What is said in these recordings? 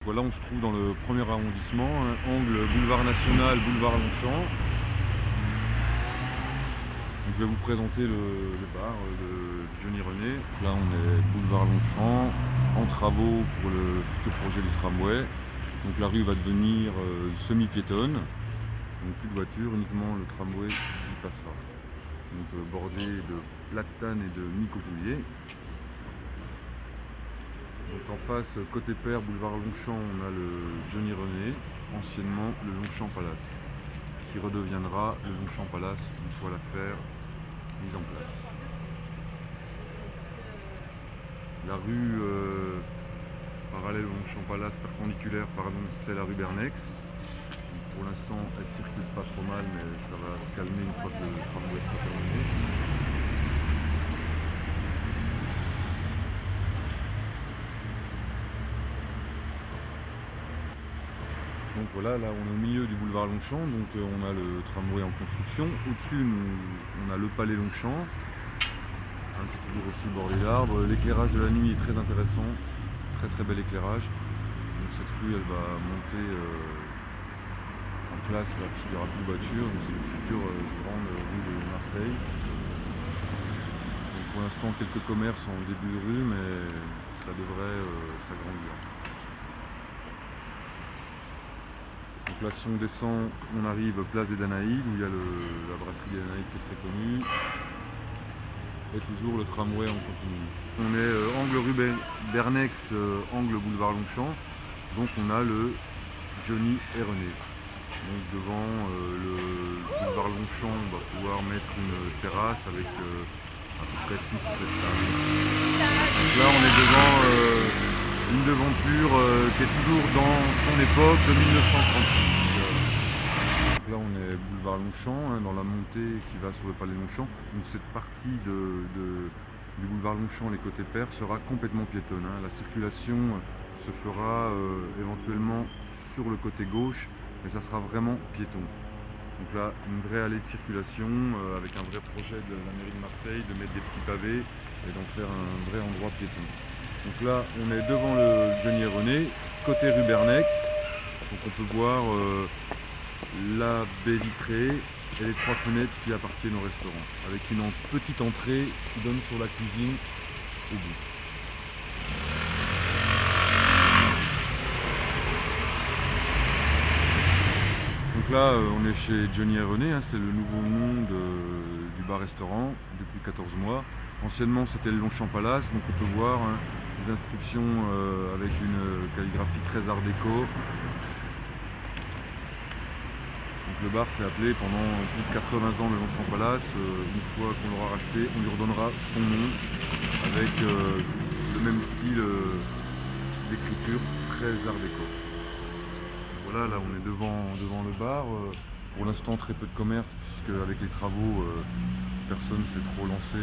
Voilà, on se trouve dans le premier arrondissement, angle boulevard National, boulevard Longchamp. Donc, je vais vous présenter le bar de Johnny René. Donc là, on est boulevard Longchamp, en travaux pour le futur projet du tramway. Donc la rue va devenir semi-piétonne, donc plus de voitures, uniquement le tramway qui passera. Donc bordé de platanes et de micopouliers. Donc en face, côté père, boulevard Longchamp, on a le Johnny René, anciennement le Longchamp Palace, qui redeviendra le Longchamp Palace une fois l'affaire mise en place. La rue parallèle au Longchamp Palace, perpendiculaire, pardon, c'est la rue Bernex. Donc pour l'instant, elle circule pas trop mal, mais ça va se calmer une fois que le tramway sera terminé. Donc voilà, là on est au milieu du boulevard Longchamp, donc on a le tramway en construction. Au-dessus, on a le palais Longchamp. C'est toujours aussi bordé d'arbres. L'éclairage de la nuit est très intéressant, très bel éclairage. Donc cette rue, elle va monter en place là, parce qu'il n'y aura plus de voitures. Donc c'est le futur grande rue de Marseille. Donc pour l'instant, quelques commerces en début de rue, mais ça devrait s'agrandir. Donc là, si on descend, on arrive place des Danaïdes, où il y a la brasserie des Danaïdes qui est très connue. Et toujours le tramway en continu. On est angle rue Bernex, angle boulevard Longchamp. Donc on a le Johnny et René. Donc devant le boulevard Longchamp, on va pouvoir mettre une terrasse avec à peu près 6 ou 7 tables. Donc là on est devant une devanture qui est toujours dans son époque de 1936. Là on est boulevard Longchamp, dans la montée qui va sur le palais Longchamp. Donc cette partie du boulevard Longchamp, les côtés pairs, sera complètement piétonne. La circulation se fera éventuellement sur le côté gauche, mais ça sera vraiment piéton. Donc là, une vraie allée de circulation avec un vrai projet de la mairie de Marseille de mettre des petits pavés et d'en faire un vrai endroit piéton. Donc là, on est devant le Johnny et René, côté rue Bernex. Donc on peut voir la baie vitrée et les 3 fenêtres qui appartiennent au restaurant, avec une petite entrée qui donne sur la cuisine au bout. Donc là, on est chez Johnny et René, c'est le nouveau nom du bar-restaurant depuis 14 mois. Anciennement, c'était le Longchamp Palace, donc on peut voir des inscriptions avec une calligraphie très art déco. Donc le bar s'est appelé pendant plus de 80 ans le Longchamp Palace. Une fois qu'on l'aura racheté, on lui redonnera son nom avec le même style d'écriture très art déco. Voilà, là on est devant le bar. Pour l'instant très peu de commerce puisque avec les travaux personne ne s'est trop lancé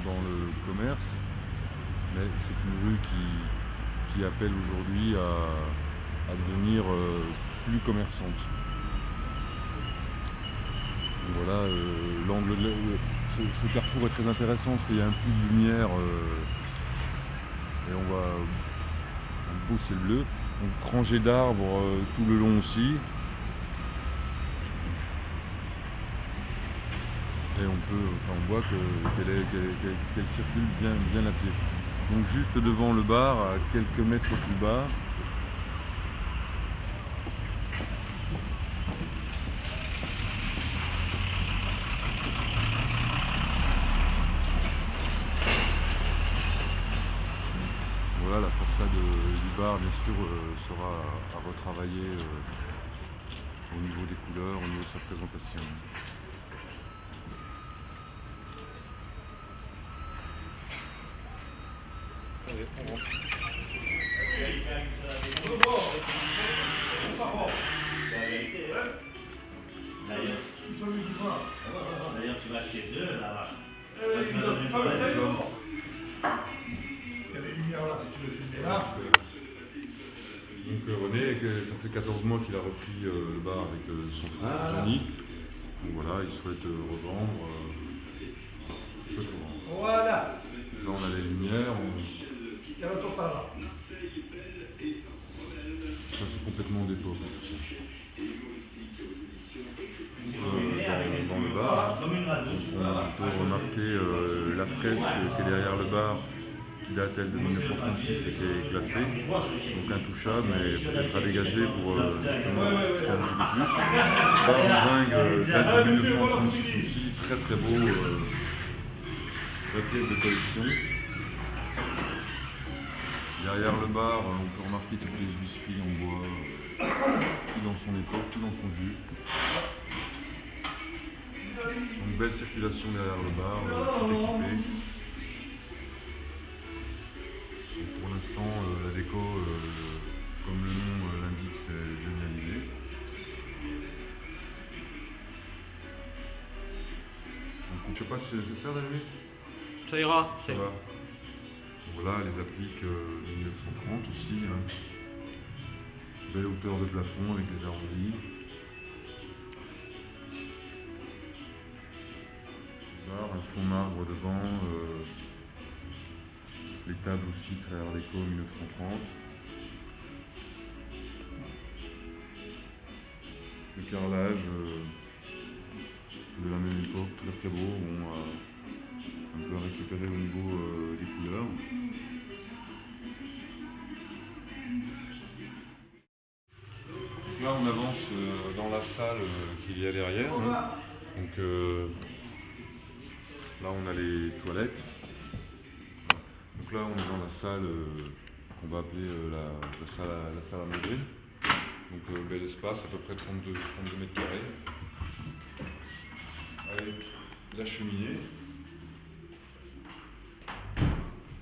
dans le commerce. Mais c'est une rue qui appelle aujourd'hui à devenir plus commerçante. Voilà, l'angle ce carrefour est très intéressant parce qu'il y a un puits de lumière et on va un beau ciel bleu, donc rangée d'arbres tout le long aussi, et on voit qu'elle circule bien à pied. Donc juste devant le bar, à quelques mètres plus bas, voilà, la façade du bar bien sûr sera à retravailler au niveau des couleurs, au niveau de sa présentation. D'ailleurs, tu vas chez eux là-bas. Donc René, ça fait 14 mois qu'il a repris le bar avec son frère Johnny. Donc voilà, il souhaite revendre. Voilà. Là on a les lumières. Il y a le total là. Ça c'est complètement d'époque tout ça. Dans le bar, on peut remarquer la fresque qui est derrière le bar, qui date elle de 1936 et qui est classée, donc intouchable, mais peut-être à dégager pour justement profiter un petit peu plus. Là, on zingue date de 1936 aussi, très très beau, vraie pièce de collection. Derrière le bar, on peut remarquer toutes les huisseries en bois, tout dans son époque, tout dans son jus. Donc belle circulation derrière le bar, tout équipé. Donc, pour l'instant, la déco, comme le nom l'indique, c'est génialisé. Donc, je ne sais pas si c'est nécessaire d'allumer. Ça ira. Ça va. Voilà les appliques de 1930 aussi. Hein. Belle hauteur de plafond avec des arrondis. Un fond marbre devant, les tables aussi très art déco 1930. Le carrelage de la même époque, très très beau, on a un peu récupéré au niveau des couleurs. Donc là on avance dans la salle qu'il y a derrière. Hein. Donc, là on a les toilettes. Donc là on est dans la salle qu'on va appeler la salle à manger. Donc bel espace, à peu près 32 mètres carrés. Avec la cheminée.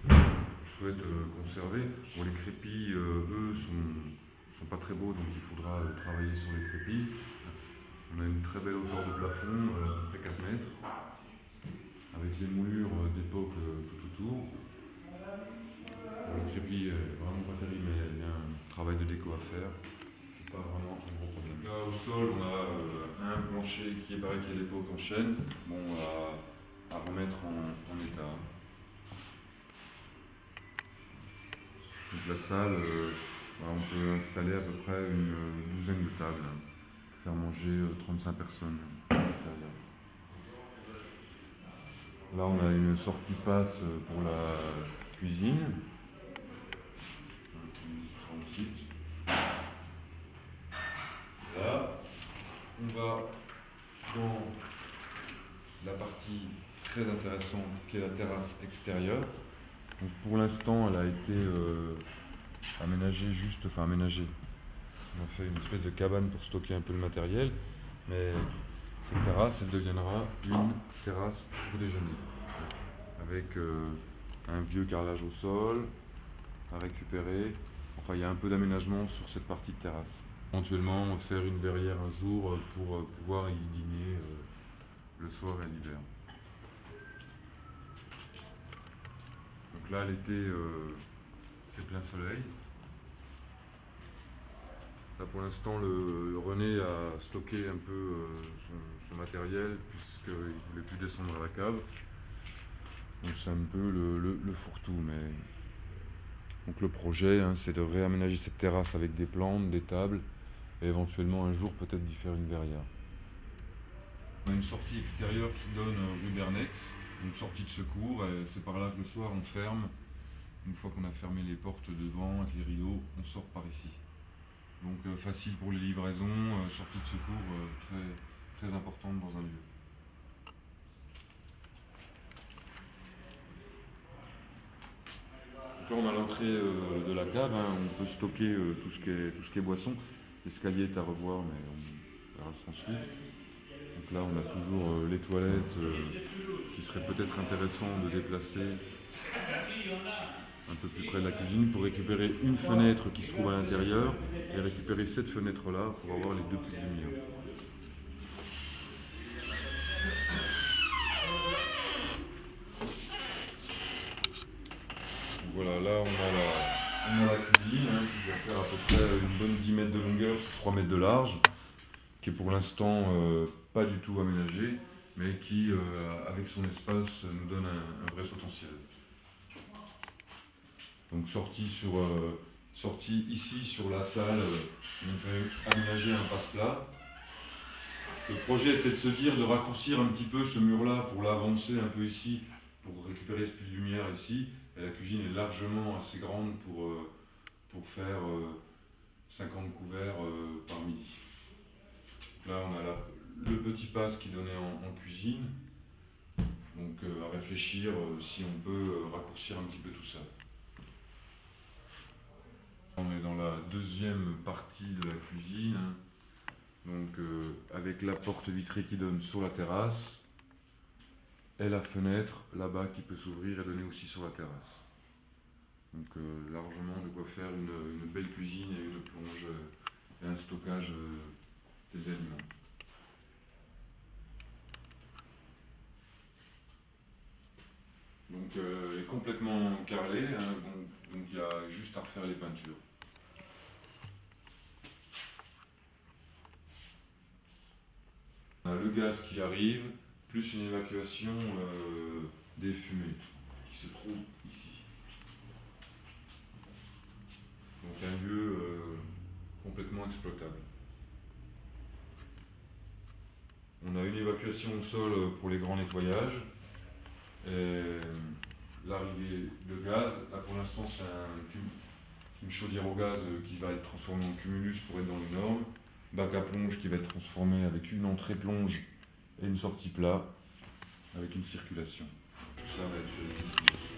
Je souhaite conserver. Bon, les crépis, eux, sont pas très beaux, donc il faudra travailler sur les crépis. On a une très belle hauteur de plafond, à peu près 4 mètres. Avec les moulures d'époque tout autour. Le crépi est vraiment pas terrible, mais il y a un travail de déco à faire. C'est pas vraiment un gros problème. Là au sol, on a un plancher qui est pareil, qui est d'époque en chêne, bon, à remettre en état. Donc la salle, on peut installer à peu près une douzaine de tables, faire manger 35 personnes à l'intérieur. Là, on a une sortie passe pour la cuisine. Là, on va dans la partie très intéressante qui est la terrasse extérieure. Donc, pour l'instant, elle a été aménagée. On a fait une espèce de cabane pour stocker un peu le matériel, mais cette terrasse, elle deviendra une terrasse pour déjeuner, avec un vieux carrelage au sol à récupérer. Enfin, il y a un peu d'aménagement sur cette partie de terrasse. Éventuellement, faire une verrière un jour pour pouvoir y dîner le soir et l'hiver. Donc là, l'été, c'est plein soleil. Là, pour l'instant, le René a stocké un peu son matériel puisqu'il ne voulait plus descendre à la cave. Donc c'est un peu le fourre-tout. Donc le projet, hein, c'est de réaménager cette terrasse avec des plantes, des tables et éventuellement un jour peut-être d'y faire une verrière. On a une sortie extérieure qui donne rue Bernex, une sortie de secours, et c'est par là que le soir on ferme. Une fois qu'on a fermé les portes devant avec les rideaux, on sort par ici. Donc facile pour les livraisons, sortie de secours très, très importante dans un lieu. Donc là on a l'entrée de la cave, hein, on peut stocker tout ce qui est boisson. L'escalier est à revoir, mais on verra ça ensuite. Donc là on a toujours les toilettes qui serait peut-être intéressant de déplacer un peu plus près de la cuisine pour récupérer une fenêtre qui se trouve à l'intérieur et récupérer cette fenêtre-là pour avoir les deux petites lumières. Voilà, là on a la cuisine hein, qui va faire à peu près une bonne 10 mètres de longueur sur 3 mètres de large, qui est pour l'instant pas du tout aménagée, mais qui, avec son espace, nous donne un vrai potentiel. Donc sortie sur sortie ici sur la salle, on peut aménager un passe-plat. Le projet était de se dire de raccourcir un petit peu ce mur-là pour l'avancer un peu ici, pour récupérer ce puits de lumière ici. Et la cuisine est largement assez grande pour faire 50 couverts par midi. Là, on a le petit passe qui donnait en cuisine. Donc à réfléchir si on peut raccourcir un petit peu tout ça. On est dans la deuxième partie de la cuisine, donc avec la porte vitrée qui donne sur la terrasse et la fenêtre là-bas qui peut s'ouvrir et donner aussi sur la terrasse. Donc largement de quoi faire une belle cuisine et une plonge et un stockage des aliments. Donc elle est complètement carrelée, hein, donc il y a juste à refaire les peintures. On a le gaz qui arrive, plus une évacuation des fumées qui se trouve ici. Donc un lieu complètement exploitable. On a une évacuation au sol pour les grands nettoyages. L'arrivée de gaz, là pour l'instant c'est une chaudière au gaz qui va être transformée en cumulus pour être dans les normes, bac à plonge qui va être transformé avec une entrée plonge et une sortie plat avec une circulation. Tout ça va être dessiné.